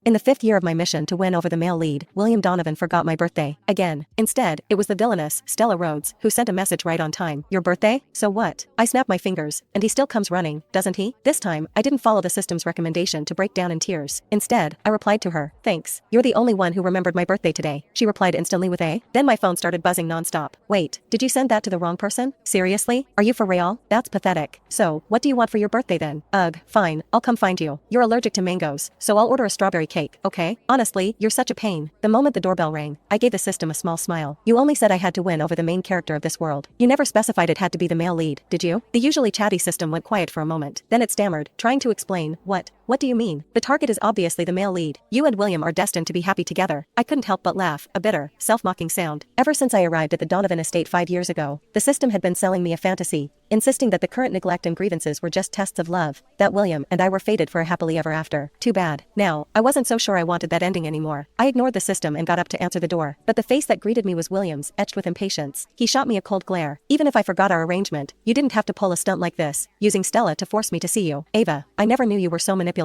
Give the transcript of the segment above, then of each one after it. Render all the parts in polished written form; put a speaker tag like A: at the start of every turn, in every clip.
A: In the 5th year of my mission to win over the male lead, William Donovan forgot my birthday. Again. Instead, it was the villainous Stella Rhodes who sent a message right on time. Your birthday? So what? I snapped my fingers, and he still comes running, doesn't he? This time, I didn't follow the system's recommendation to break down in tears. Instead, I replied to her, thanks. You're the only one who remembered my birthday today. She replied instantly with a. Then my phone started buzzing nonstop. Wait, did you send that to the wrong person? Seriously? Are you for real? That's pathetic. So, what do you want for your birthday then? Ugh, fine, I'll come find you. You're allergic to mangoes, so I'll order a strawberry cake, okay? Honestly, you're such a pain. The moment the doorbell rang, I gave the system a small smile. You only said I had to win over the main character of this world. You never specified it had to be the male lead, did you? The usually chatty system went quiet for a moment. Then it stammered, trying to explain. What do you mean? The target is obviously the male lead. You and William are destined to be happy together. I couldn't help but laugh, a bitter, self-mocking sound. Ever since I arrived at the Donovan estate 5 years ago, the system had been selling me a fantasy, insisting that the current neglect and grievances were just tests of love, that William and I were fated for a happily ever after. Too bad. Now, I wasn't so sure I wanted that ending anymore. I ignored the system and got up to answer the door, but the face that greeted me was William's, etched with impatience. He shot me a cold glare. Even if I forgot our arrangement, you didn't have to pull a stunt like this, using Stella to force me to see you. Ava, I never knew you were so manipulative.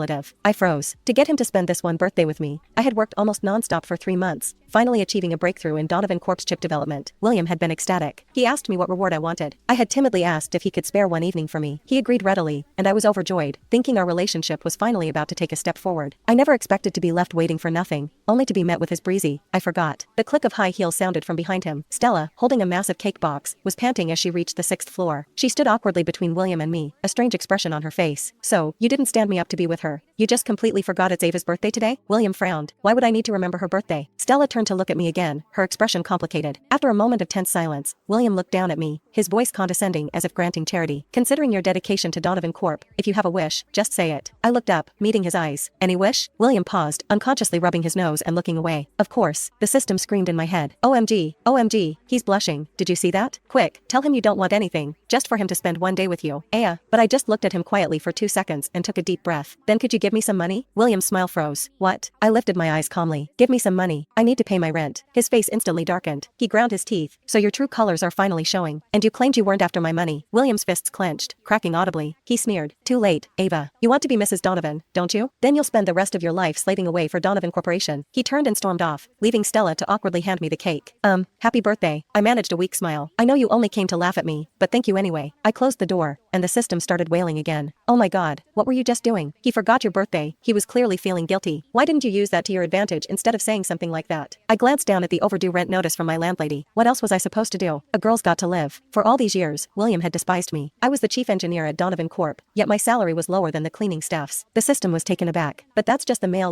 A: I froze. To get him to spend this one birthday with me, I had worked almost non-stop for 3 months, finally achieving a breakthrough in Donovan Corp's chip development. William had been ecstatic. He asked me what reward I wanted. I had timidly asked if he could spare one evening for me. He agreed readily, and I was overjoyed, thinking our relationship was finally about to take a step forward. I never expected to be left waiting for nothing, only to be met with his breezy, I forgot. The click of high heels sounded from behind him. Stella, holding a massive cake box, was panting as she reached the 6th floor. She stood awkwardly between William and me, a strange expression on her face. So, you didn't stand me up to be with her. You just completely forgot it's Ava's birthday today? William frowned. Why would I need to remember her birthday? Stella turned to look at me again, her expression complicated. After a moment of tense silence, William looked down at me, his voice condescending as if granting charity. Considering your dedication to Donovan Corp, if you have a wish, just say it. I looked up, meeting his eyes. Any wish? William paused, unconsciously rubbing his nose and looking away. Of course, the system screamed in my head. OMG, OMG, he's blushing. Did you see that? Quick, tell him you don't want anything, just for him to spend one day with you. But I just looked at him quietly for 2 seconds and took a deep breath. Then could you give me some money? William's smile froze. What? I lifted my eyes calmly. Give me some money. I need to pay my rent. His face instantly darkened. He ground his teeth. So your true colors are finally showing. And you claimed you weren't after my money. William's fists clenched, cracking audibly. He sneered. Too late, Ava. You want to be Mrs. Donovan, don't you? Then you'll spend the rest of your life slaving away for Donovan Corporation. He turned and stormed off, leaving Stella to awkwardly hand me the cake. Happy birthday. I managed a weak smile. I know you only came to laugh at me, but thank you anyway. I closed the door, and the system started wailing again. Oh my god, what were you just doing? He forgot your birthday. He was clearly feeling guilty. Why didn't you use that to your advantage instead of saying something like that? I glanced down at the overdue rent notice from my landlady. What else was I supposed to do? A girl's got to live. For all these years, William had despised me. I was the chief engineer at Donovan Corp, yet my salary was lower than the cleaning staff's. The system was taken aback. But that's just the male lead.